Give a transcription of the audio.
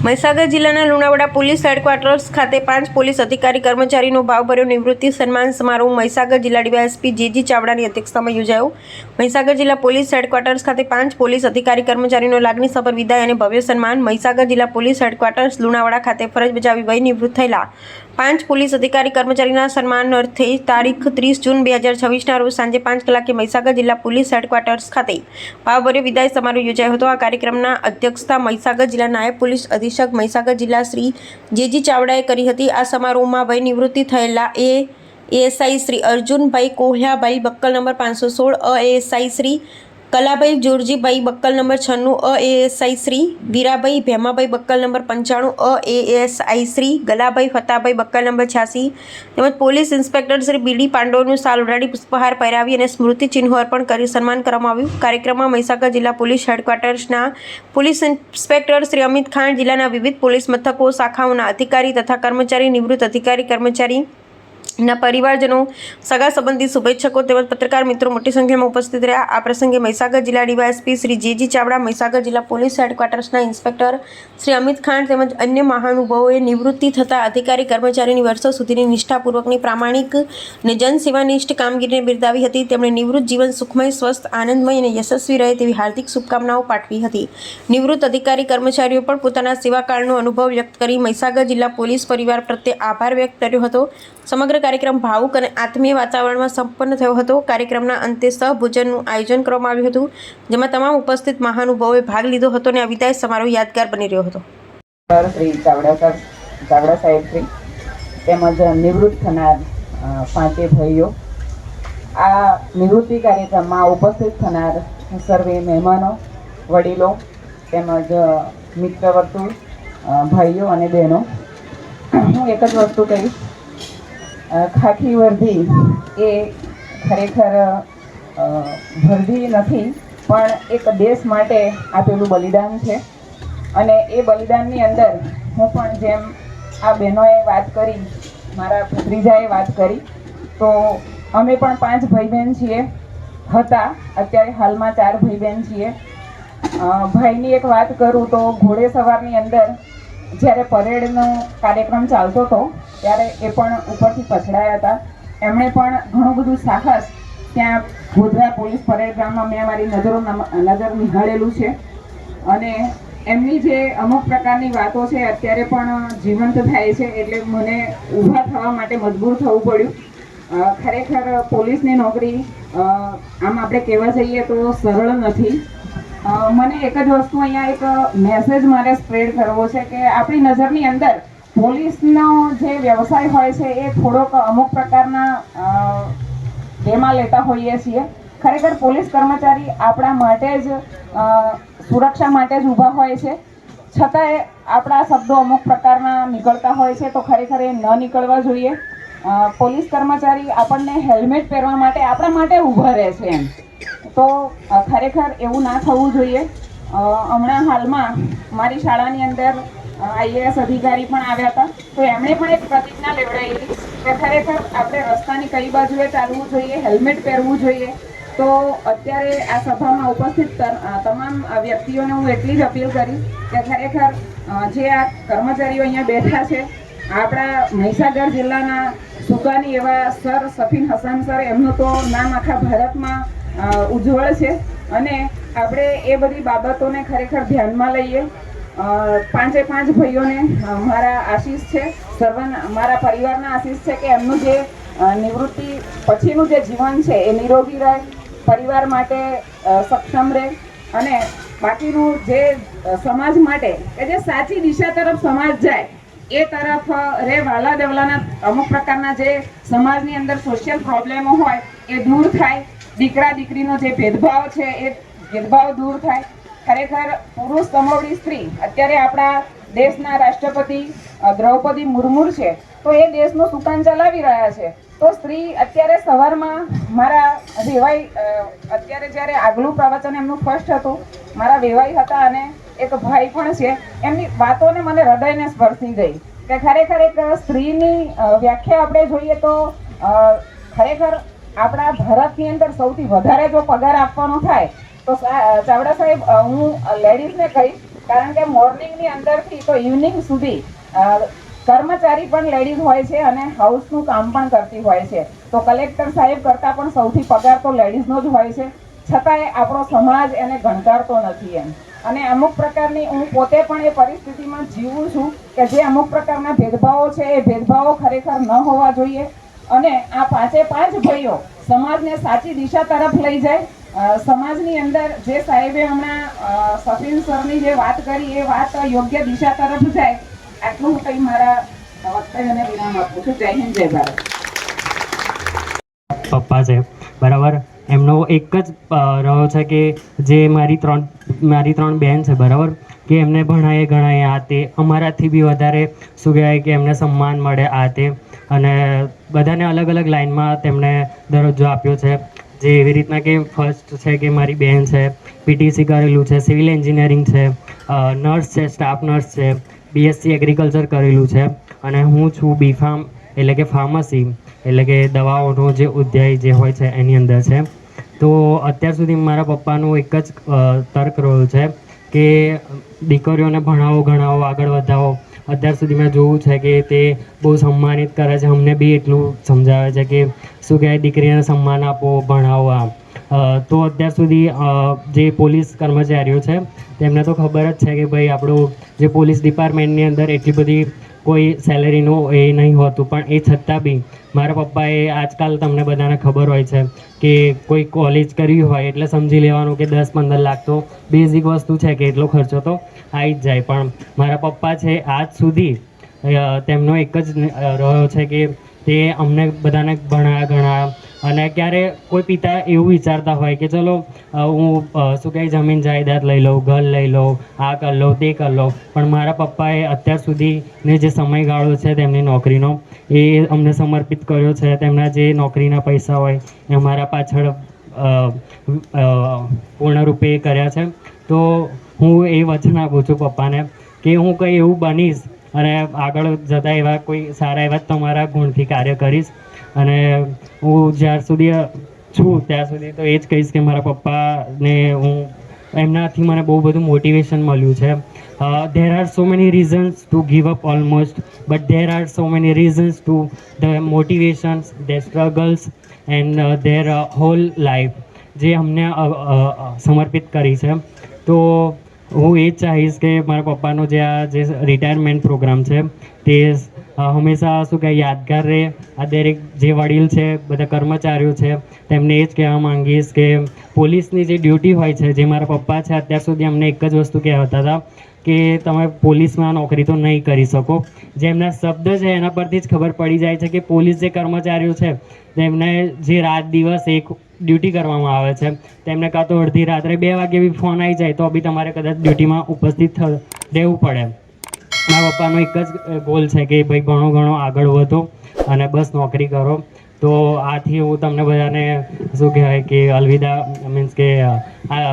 મહીસાગર જિલ્લાના Lunawada police headquarters ખાતે 5 police અધિકારી કર્મચારીનો ભાવભર્યો નિવૃત્તિ સન્માન સમારોહ મહીસાગર જિલ્લા ડીવાયએસપી જે.જી. ચાવડાની અધ્યક્ષતામાં યોજાયો। મહીસાગર જિલ્લા પોલીસ હેડક્વાર્ટર્સ ખાતે 5 પોલીસ અધિકારી કર્મચારીનો લાગણીસભર વિદાય અને ભવ્ય સન્માન। મહીસાગર જિલ્લા પોલીસ હેડક્વાર્ટર્સ લુણાવાડા ખાતે ફરજ બજાવી વય નિવૃત્ત થયેલા 5 પોલીસ અધિકારી કર્મચારીના સન્માનાર્થે તારીખ 30 જૂન 2026ના રોજ સાંજે 5 કલાકે મહીસાગર જિલ્લા પોલીસ હેડક્વાર્ટર્સ ખાતે ભાવભર્યો વિદાય સમારોહ યોજાયો હતો। આ કાર્યક્રમના અધ્યક્ષતા મહીસાગર જિલ્લા નાયબ પોલીસ અધિક્ષક મહીસાગર જિલ્લા શ્રી જે.જી. ચાવડાએ કરી હતી। આ સમારોહમાં વય નિવૃત્તિ થયેલા ASI Shri Arjunbhai કોહ્યાભાઈ બક્કલ number 516, ASI Shri Kalabhai જોરજીભાઈ બક્કલ number 96, ASI Shri Virabhai Bhemabhai બક્કલ number 95, ASI Shri Galabhai Fatabhai બક્કલ number 86 તેમજ પોલીસ ઇન્સ્પેક્ટર શ્રી બીડી પાંડોનું સાલ ઉડાડી પુષ્પહાર પહેરાવી અને સ્મૃતિ ચિહ્નો અર્પણ કરી સન્માન કરવામાં આવ્યું। કાર્યક્રમમાં મહીસાગર જિલ્લા પોલીસ હેડક્વાર્ટર્સના પોલીસ ઇન્સ્પેક્ટર શ્રી અમિત ખાન, જિલ્લાના વિવિધ પોલીસ મથકો શાખાઓના અધિકારી તથા કર્મચારી, નિવૃત્ત અધિકારી કર્મચારી ના પરિવારજનો, સગા સંબંધી, શુભેચ્છકો તેમજ પત્રકાર મિત્રો મોટી સંખ્યામાં ઉપસ્થિત રહ્યા। આ પ્રસંગે મહીસાગર જિલ્લા ડીવાયએસપી શ્રી જે.જી. ચાવડા, મહીસાગર જિલ્લા પોલીસ હેડક્વાર્ટર્સના ઇન્સ્પેક્ટર શ્રી અમિત ખાન તેમજ અન્ય મહાનુભાવોએ નિવૃત્તિ થતા અધિકારી કર્મચારીની વર્ષો સુધીની નિષ્ઠાપૂર્વકની પ્રામાણિક અને જનસેવાનિષ્ઠ કામગીરીને બિરદાવી હતી। તેમણે નિવૃત્ત જીવન સુખમય, સ્વસ્થ, આનંદમય અને યશસ્વી રહે તેવી હાર્દિક શુભકામનાઓ પાઠવી હતી। નિવૃત્ત અધિકારી કર્મચારીઓ પણ પોતાના સેવાકાળનો અનુભવ વ્યક્ત કરી મહીસાગર જિલ્લા પોલીસ પરિવાર પ્રત્યે આભાર વ્યક્ત કર્યો હતો। સમગ્ર કાર્યક્રમ ભાવુક અને આત્મીય વાતાવરણમાં સંપન્ન થયો હતો। કાર્યક્રમના અંતે સહભોજનનું આયોજન કરવામાં આવ્યું હતું, જેમાં તમામ ઉપસ્થિત મહાનુભાવોએ ભાગ લીધો હતો અને આ વિદાય સમારોહ યાદગાર બની રહ્યો હતો। શ્રી ચાવડા સાહેબ શ્રી તેમજ નિવૃત્ત થનાર 5 ભાઈઓ, આ નિવૃત્તિ કાર્યક્રમમાં ઉપસ્થિત થનાર સર્વે મહેમાનો, વડીલો તેમજ મિત્ર વર્તુળ, ભાઈઓ અને બહેનો, હું એક જ વસ્તુ કહીશ, ખાખી વર્દી એ ખરેખર વર્દી નથી પણ એક દેશ માટે આપેલું બલિદાન છે અને એ બલિદાનની અંદર હું પણ જેમ આ બહેનોએ વાત કરી, મારા ભત્રીજાએ વાત કરી, તો અમે પણ 5 ભાઈ બહેન છીએ, અત્યારે હાલમાં 4 ભાઈ બહેન છીએ। ભાઈની એક વાત કરું તો ઘોડે સવારની અંદર જ્યારે પરેડનો કાર્યક્રમ ચાલતો હતો ત્યારે એ પણ ઉપરથી પછડાયા હતા। એમણે પણ ઘણું બધું સાહસ ત્યાં ગોધરા પોલીસ પરેડ ગ્રાઉન્ડમાં મેં મારી નજર નિહાળેલું છે અને એમની જે અમુક પ્રકારની વાતો છે અત્યારે પણ જીવંત થાય છે, એટલે મને ઊભા થવા માટે મજબૂર થવું પડ્યું। ખરેખર પોલીસની નોકરી આમ આપણે કહેવા જઈએ તો સરળ નથી। મને એક જ વસ્તુ અહીંયા એક મેસેજ મારે સ્પ્રેડ કરવો છે કે આપણી નજરની અંદર પોલીસનો જે વ્યવસાય હોય છે એ થોડોક અમુક પ્રકારના ધ્યેયમાં લેતા હોઈએ છીએ। ખરેખર પોલીસ કર્મચારી આપણા માટે જ સુરક્ષા માટે જ ઊભા હોય છે, છતાંય આપણા શબ્દો અમુક પ્રકારના નીકળતા હોય છે તો ખરેખર એ ન નીકળવા જોઈએ। પોલીસ કર્મચારી આપણને હેલ્મેટ પહેરવા માટે આપણા માટે ઊભા રહે છે એમ, તો ખરેખર એવું ના થવું જોઈએ। હમણાં હાલમાં મારી શાળાની અંદર આઈએએસ અધિકારી પણ આવ્યા હતા, તો એમણે પણ એક પ્રતિજ્ઞા લેવડાવી કે ખરેખર આપણે રસ્તાની કઈ બાજુએ ચાલવું જોઈએ, હેલ્મેટ પહેરવું જોઈએ। તો અત્યારે આ સભામાં ઉપસ્થિત તમામ વ્યક્તિઓને હું એટલી જ અપીલ કરીશ કે ખરેખર જે આ કર્મચારીઓ અહીંયા બેઠા છે, આપણા મહીસાગર જિલ્લાના સુકાની એવા સર સફીન હસન સર, એમનું તો નામ આખા ભારતમાં ઉજ્જવળ છે અને આપણે એ બધી બાબતોને ખરેખર ધ્યાનમાં લઈએ। 5 ભાઈઓને મારા આશીષ છે, મારા પરિવારના આશીષ છે કે એમનું જે નિવૃત્તિ પછીનું જે જીવન છે એ નિરોગી રહે, પરિવાર માટે સક્ષમ રહે અને બાકીનું જે સમાજ માટે કે જે સાચી દિશા તરફ સમાજ જાય એ તરફ રે વાલા દેવલાના અમુક પ્રકારના જે સમાજની અંદર સોશિયલ પ્રોબ્લેમો હોય એ દૂર થાય, દીકરા દીકરીનો જે ભેદભાવ છે એ ભેદભાવ દૂર થાય। ખરેખર પુરુષ સમોવડી સ્ત્રી, અત્યારે આપણા દેશના રાષ્ટ્રપતિ દ્રૌપદી મુર્મુ છે તો એ દેશનું સુકાન ચલાવી રહ્યા છે, તો સ્ત્રી અત્યારે સવારમાં મારા વેવાઈ, અત્યારે જ્યારે આગલું પ્રવચન એમનું ફર્સ્ટ હતું, મારા વેવાઈ હતા અને એક ભાઈ પણ છે, એમની વાતોને મને હૃદયને સ્પર્શી ગઈ કે ખરેખર એક સ્ત્રીની વ્યાખ્યા આપણે જોઈએ તો ખરેખર આપણા ભારતની અંદર સૌથી વધારે જો પગાર આપવાનો થાય તો ચાવડા સાહેબ, હું લેડીઝને કહીશ કારણ કે મોર્નિંગની અંદરથી તો ઇવનિંગ સુધી કર્મચારી પણ લેડીઝ હોય છે અને હાઉસનું કામ પણ કરતી હોય છે. તો કલેક્ટર સાહેબ કરતાં પણ સૌથી પગાર તો લેડીઝનો જ હોય છે, છતાંય આપણો સમાજ એને ગણકારતો નથી એમ. અને અમુક પ્રકારની હું પોતે પણ એ પરિસ્થિતિમાં જીવું છું કે જે અમુક પ્રકારના ભેદભાવો છે એ ભેદભાવો ખરેખર ન હોવા જોઈએ અને આ પાંચે પાંચ ભાઈઓ સમાજને સાચી દિશા તરફ લઈ જાય. સમાજની અંદર જે સાહેબે હમણાં સફીન સરની જે વાત કરી એ વાત યોગ્ય દિશા તરફ જાય, આટલું હું કંઈ મારા વક્તવ્યને વિરામ આપું છું. જય હિન્દ, જય ભારત. પપ્પા છે બરાબર, એમનો એક જ રહ્યો છે કે જે મારી ત્રણ બહેન છે બરાબર, કે એમને ભણાય ગણાય આ તે, અમારાથી બી વધારે શું કહેવાય કે એમને સન્માન મળે આ તે, અને બધાને અલગ અલગ લાઇનમાં તેમણે દરજ્જો આપ્યો છે. જે એવી રીતના કે ફર્સ્ટ છે કે મારી બહેન છે પીટીસી કરેલું છે, સિવિલ એન્જિનિયરિંગ છે, નર્સ છે, સ્ટાફ નર્સ છે, બીએસસી એગ્રીકલ્ચર કરેલું છે, અને હું છું બીફાર્મ એટલે કે ફાર્મસી એટલે કે દવાઓનો જે ઉદ્યાય જે હોય છે એની અંદર છે. તો અત્યાર સુધી મારા પપ્પાનું એક જ તર્ક રહ્યું છે કે દીકરીઓને ભણાવો ગણાવો આગળ વધાવો. અત્યાર સુધી મેં જોયું છે કે તે બહુ સન્માનિત કરે છે, અમને બી એટલું સમજાવે છે કે શું કહેવાય દીકરીને સન્માન આપો, ભણાવો આમ. તો અત્યાર સુધી જે પોલીસ કર્મચારીઓ છે તેમને તો ખબર જ છે કે ભાઈ આપણું જે પોલીસ ડિપાર્ટમેન્ટની અંદર એટલી બધી કોઈ સેલેરીનું એ નહીં હોતું, પણ એ છતાં બી મારા પપ્પાએ આજકાલ તમને બધાને ખબર હોય છે કે કોઈ કોલેજ કરવી હોય એટલે સમજી લેવાનું કે 10-15 લાખ તો બેઝિક વસ્તુ છે કે એટલો ખર્ચો તો આવી જ જાય. પણ મારા પપ્પા છે આજ સુધી તેમનો એક જ રહ્યો છે કે તે અમને બધાને ભણાયા ગણાયા. અને ક્યારે કોઈ પિતા એવું વિચારતા હોય કે ચલો હું શું કહે જમીન જાયદાદ લઈ લઉં, ઘર લઈ લઉં, આ કરી લઉં, તે કરી લઉં, પણ મારા પપ્પાએ અત્યાર સુધીને જે સમયગાળો છે તેમની નોકરીનો એ અમને સમર્પિત કર્યો છે. તેમના જે નોકરીના પૈસા હોય એ અમારા પાછળ પૂર્ણરૂપે કર્યા છે. તો હું એ વચન આપું છું પપ્પાને કે હું કંઈ એવું બનીશ અને આગળ જતાં એવા કોઈ સારા એવા તમારા ગુણથી કાર્ય કરીશ. અને હું જ્યાર સુધી છું ત્યાં સુધી તો એ જ કહીશ કે મારા પપ્પાને હું એમનાથી મને બહુ બધું મોટિવેશન મળ્યું છે. There are so many reasons to give up almost, but there are so many reasons to the motivations, their struggles and their whole life જે અમને સમર્પિત કરી છે. તો હું એ જ ચાહીશ કે મારા પપ્પાનો જે આ જે રિટાયરમેન્ટ પ્રોગ્રામ છે તે હંમેશા શું કહે યાદગાર રહે. આ દરેક જે વડીલ છે, બધા કર્મચારીઓ છે, તેમને એ જ કહેવા માંગીશ કે પોલીસની જે ડ્યુટી હોય છે, જે મારા પપ્પા છે અત્યાર સુધી અમને એક જ વસ્તુ કહેતા હતા કે તમે પોલીસમાં નોકરી તો નહીં કરી શકો. જેમના શબ્દ છે એના પરથી જ ખબર પડી જાય છે કે પોલીસ જે કર્મચારીઓ છે તેમને જે રાત દિવસ એક ડ્યુટી કરવામાં આવે છે, તેમને કાં તો અડધી રાત્રે 2 વાગે બી ફોન આવી જાય તો બી તમારે કદાચ ડ્યુટીમાં ઉપસ્થિત રહેવું પડે. મારા પપ્પાનો એક જ ગોલ છે કે ભાઈ ઘણો આગળ વધો અને બસ નોકરી કરો. તો આથી હું તમને બધાને શું કહેવાય કે અલવિદા મીન્સ કે આ